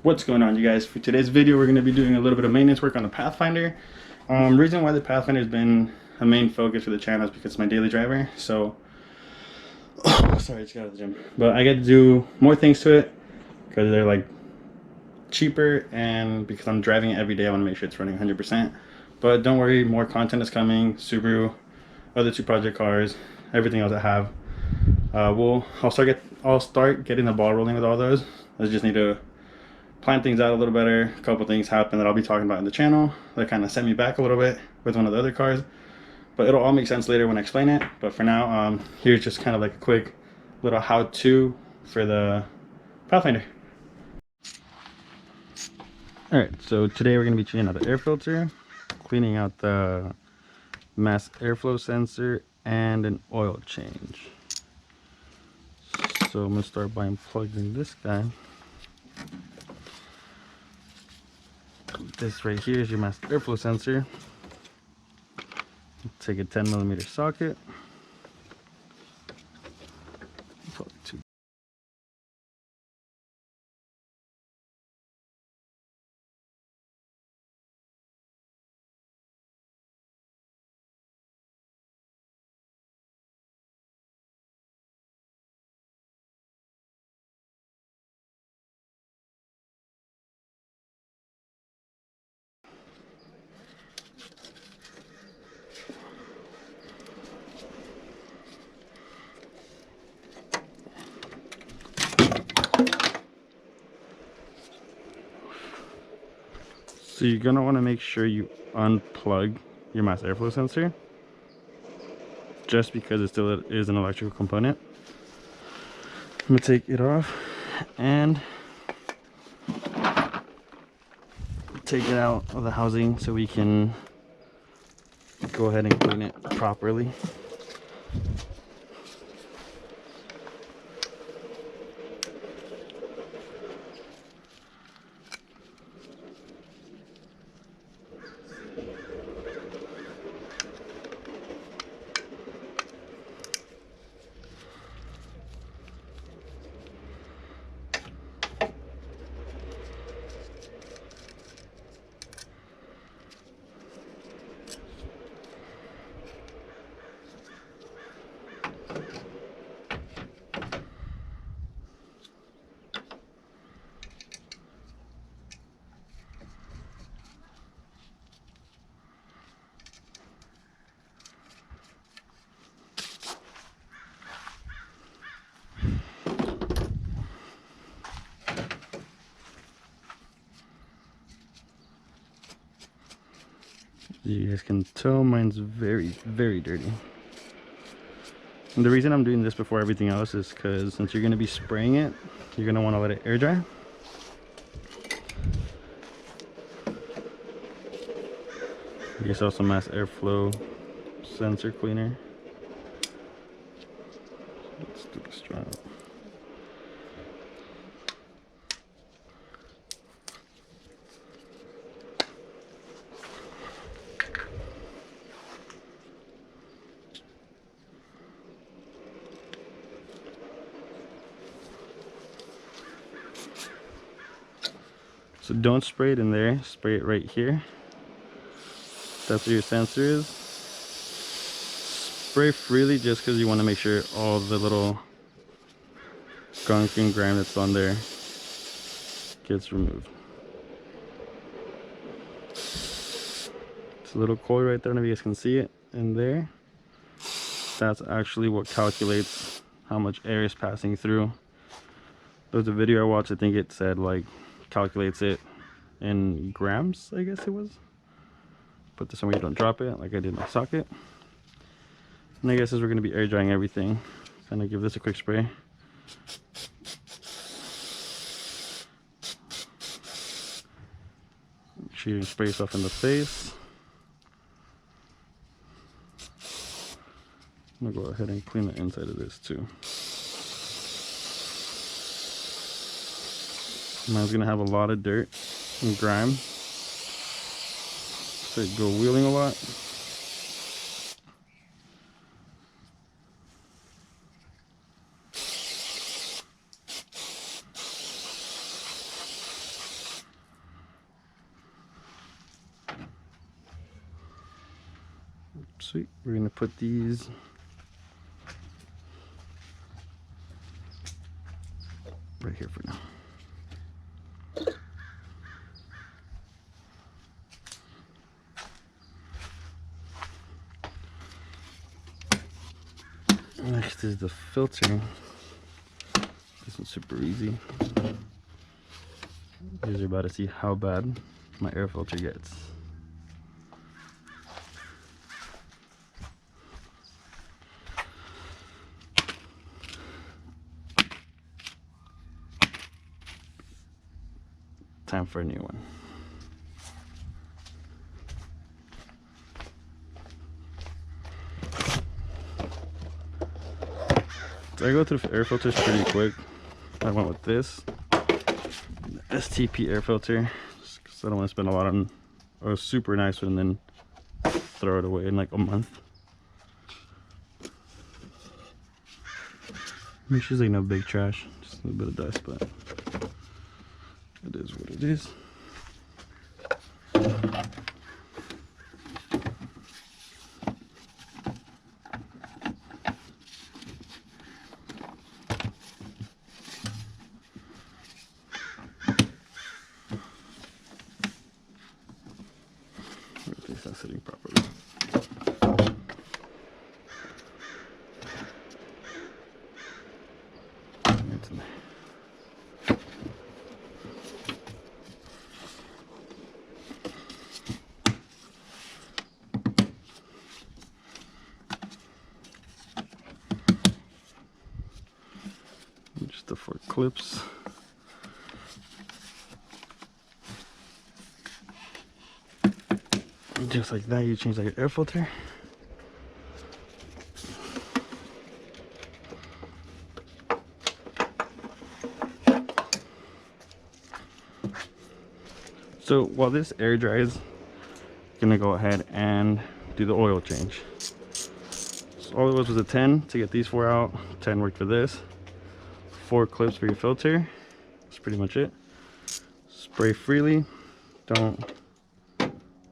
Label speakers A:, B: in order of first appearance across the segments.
A: What's going on, you guys? For today's video, we're going to be doing a little bit of maintenance work on the Pathfinder. Reason why the Pathfinder has been a main focus for the channel is because it's my daily driver. So, sorry, I just got out of the gym. But I get to do more things to it because they're like cheaper, and because I'm driving it every day, I want to make sure it's running 100%. But don't worry, more content is coming. Subaru, other two project cars, everything else I have. I'll start getting the ball rolling with all those. I just need to plan things out a little better. A couple things happen that I'll be talking about in the channel that kind of set me back a little bit with one of the other cars, but it'll all make sense later when I explain it. But for now, here's just kind of like a quick little how-to for the Pathfinder. Alright, so today we're going to be changing out the air filter, cleaning out the mass airflow sensor, and an oil change. So I'm going to start by unplugging this guy. This right here is your mass airflow sensor. Take a 10mm socket. Probably two. So you're gonna want to make sure you unplug your mass airflow sensor, just because it still is an electrical component. I'm gonna take it off and take it out of the housing so we can go ahead and clean it properly. You guys can tell mine's very dirty. And the reason I'm doing this before everything else is because since you're going to be spraying it, you're going to want to let it air dry. Here's also mass airflow sensor cleaner. Let's do this dry out. So don't spray it in there, spray it right here. That's where your sensor is. Spray freely just because you want to make sure all the little gunk and grime that's on there gets removed. It's a little coil right there, I don't know if you guys can see it in there. That's actually what calculates how much air is passing through. There was a video I watched, I think it said like calculates it in grams, I guess it was. Put this somewhere you don't drop it, like I did my socket. And I guess as we're going to be air drying everything, kind of give this a quick spray. Make sure you spray yourself in the face. I'm going to go ahead and clean the inside of this too. Mine's going to have a lot of dirt and grime. So it go wheeling a lot. Sweet. We're gonna put these right here for now. Next is the filter. This one's super easy. You guys are about to see how bad my air filter gets. Time for a new one. So I go through air filters pretty quick. I went with this, the STP air filter, because I don't want to spend a lot on a super nice one and then throw it away in like a month. It's usually no big trash, just a little bit of dust, but it is what it is. It's not sitting properly. It's in there. Just the 4 clips. Just like that, you change like your air filter. So while this air dries, I'm gonna go ahead and do the oil change. So all it was a 10 to get these 4 out. 10 worked for this. 4 clips for your filter. That's pretty much it. Spray freely. Don't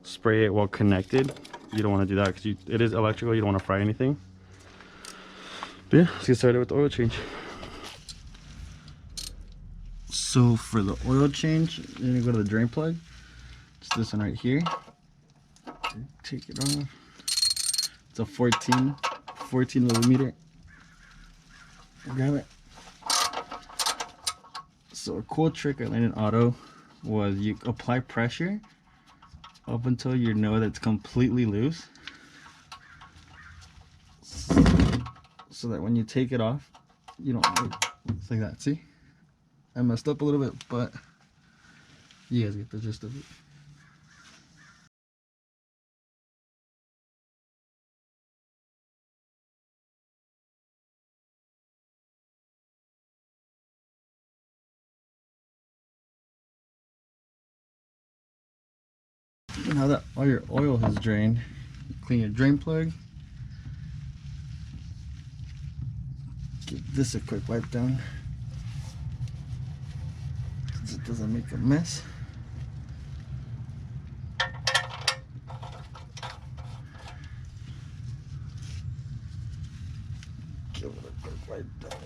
A: spray it while connected. You don't want to do that because it is electrical. You don't want to fry anything. But yeah, let's get started with the oil change. So for the oil change, you're gonna go to the drain plug. It's this one right here. Take it off. It's a 14 millimeter. Grab it. So a cool trick I learned in auto was you apply pressure up until you know that it's completely loose, so that when you take it off, you don't move. It's like that. See? I messed up a little bit, but you guys get the gist of it. Now that all your oil has drained, clean your drain plug. Give this a quick wipe down so it doesn't make a mess. Give it a quick wipe down.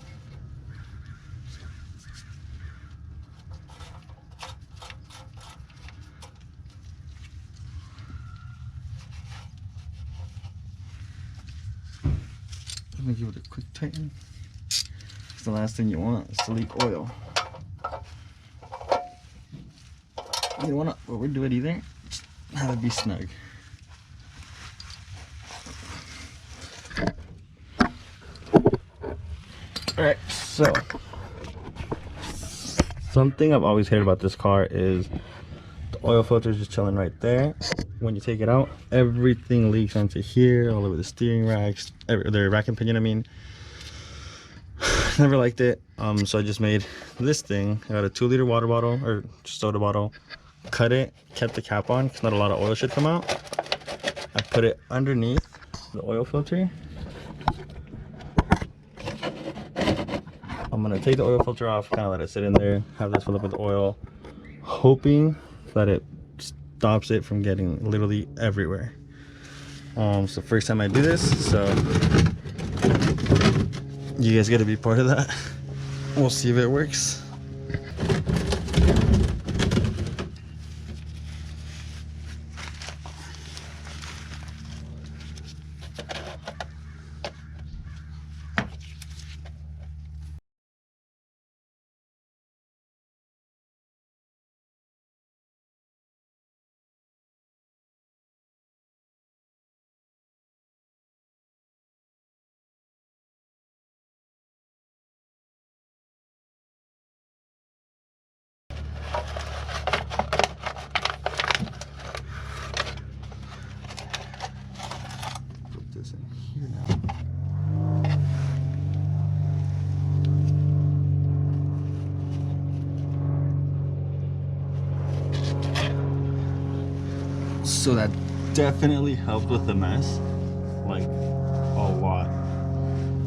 A: Let me give it a quick tighten. It's the last thing you want is to leak oil. You don't want to overdo it either. Just have it be snug. Alright, so something I've always hated about this car is the oil filter is just chilling right there. When you take it out, everything leaks onto here, all over the steering racks, the rack and pinion, I mean. Never liked it, so I just made this thing. I got a 2-liter water bottle, or soda bottle, cut it, kept the cap on, because not a lot of oil should come out. I put it underneath the oil filter. I'm gonna take the oil filter off, kind of let it sit in there, have this fill up with oil, hoping that it stops it from getting literally everywhere. It's the first time I do this, so you guys got to be part of that. We'll see if it works. Put this in here now. So that definitely helped with the mess, like a lot.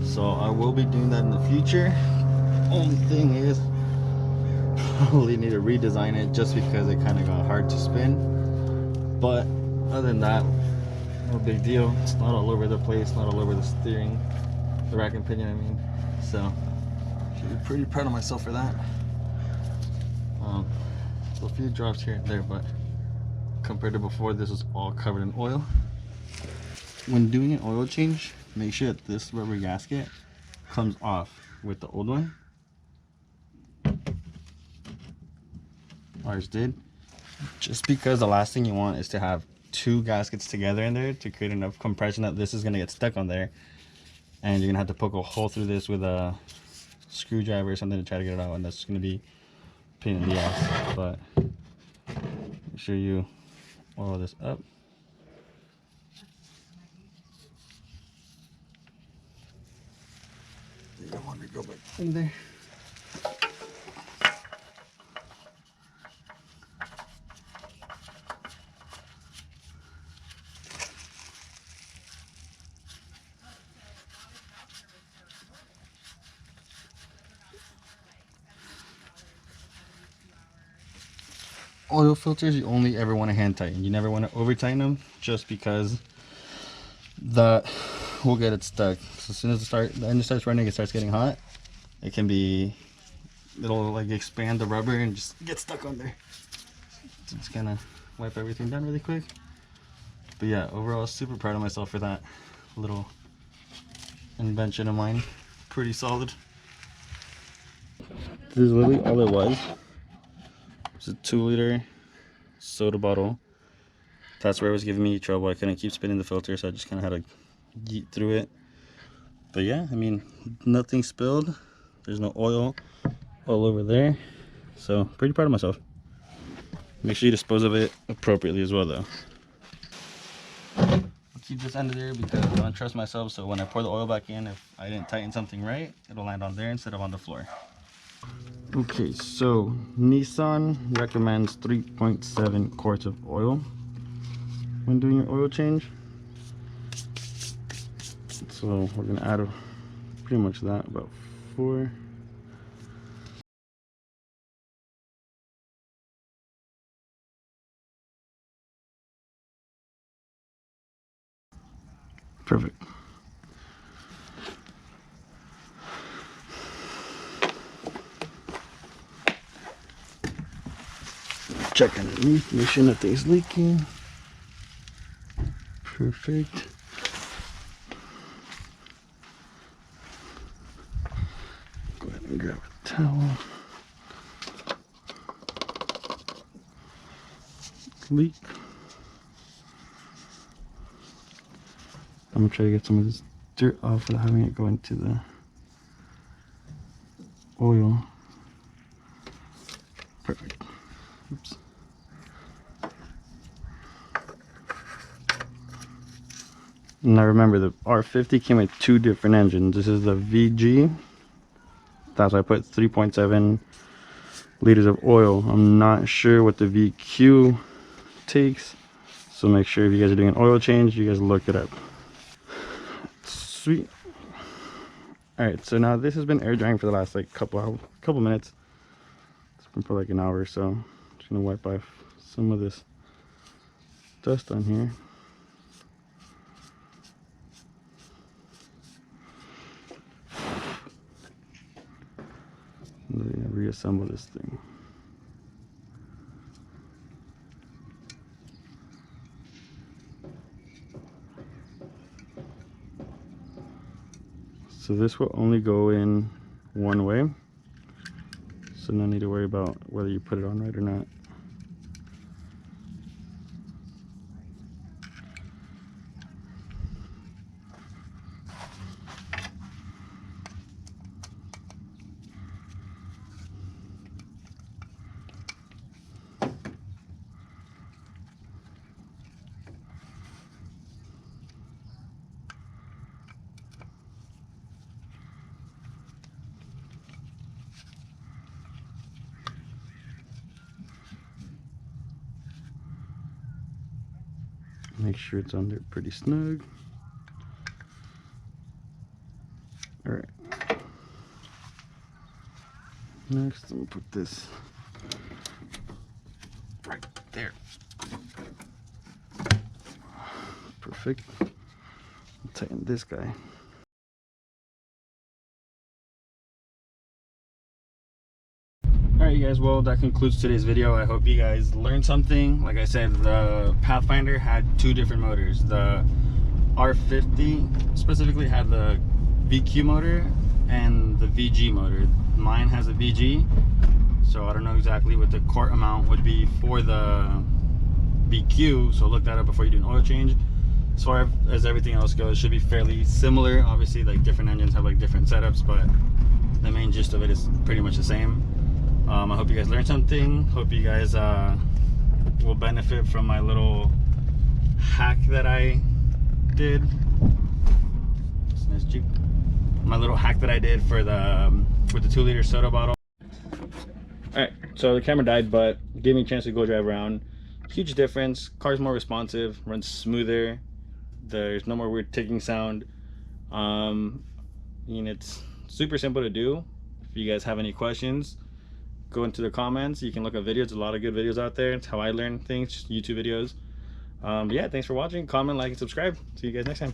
A: So I will be doing that in the future. Only thing is, probably need to redesign it just because it kind of got hard to spin. But other than that, no big deal. It's not all over the place, not all over the steering, the rack and pinion, I mean. So should be pretty proud of myself for that. So a few drops here and there, but compared to before, this was all covered in oil. When doing an oil change, make sure that this rubber gasket comes off with the old one. Ours did. Just because the last thing you want is to have two gaskets together in there to create enough compression that this is going to get stuck on there, and you're going to have to poke a hole through this with a screwdriver or something to try to get it out, and that's going to be a pain in the ass. But make sure you oil this up. You don't want to go back in there. Oil filters you only ever want to hand tighten. You never want to over tighten them, just because that will get it stuck. So as soon as the engine starts running, it starts getting hot. It can be, it'll like expand the rubber and just get stuck on there. So just gonna wipe everything down really quick. But yeah, overall super proud of myself for that little invention of mine. Pretty solid. This is literally all it was. It's a 2-liter soda bottle. That's where it was giving me trouble. I couldn't keep spinning the filter, so I just kind of had to yeet through it. But yeah, I mean, nothing spilled. There's no oil all over there. So pretty proud of myself. Make sure you dispose of it appropriately as well, though. I'll keep this under there because I don't trust myself. So when I pour the oil back in, if I didn't tighten something right, it'll land on there instead of on the floor. Okay, so Nissan recommends 3.7 quarts of oil when doing your oil change. So we're gonna add pretty much that, about 4. Perfect. Check underneath, make sure nothing's leaking. Perfect. Go ahead and grab a towel. Leak. I'm gonna try to get some of this dirt off without having it go into the oil. Perfect. Oops. Now remember, the R50 came with 2 different engines. This is the VG. That's why I put 3.7 liters of oil. I'm not sure what the VQ takes, so make sure if you guys are doing an oil change, you guys look it up. Sweet. All right, so now this has been air drying for the last like couple minutes. It's been for like an hour or so. I'm just gonna wipe off some of this dust on here. we're gonna reassemble this thing. So this will only go in one way, so no need to worry about whether you put it on right or not. Make sure it's on there pretty snug. All right. Next, I'm gonna put this right there. Perfect. Tighten this guy. Alright you guys, well that concludes today's video. I hope you guys learned something. Like I said, the Pathfinder had two different motors. The R50 specifically had the VQ motor and the VG motor. Mine has a VG, so I don't know exactly what the quart amount would be for the VQ, so look that up before you do an oil change. As far as everything else goes, it should be fairly similar. Obviously, like different engines have like different setups, but the main gist of it is pretty much the same. I hope you guys learned something. Hope you guys will benefit from my little hack that I did. It's a nice Jeep. My little hack that I did for the 2-liter soda bottle. Alright, so the camera died, but gave me a chance to go drive around. Huge difference. Car's more responsive, runs smoother. There's no more weird ticking sound. I mean, it's super simple to do. If you guys have any questions, go into the comments. You can look at videos. A lot of good videos out there. It's how I learn things, YouTube videos. But yeah, thanks for watching. Comment, like, and subscribe. See you guys next time.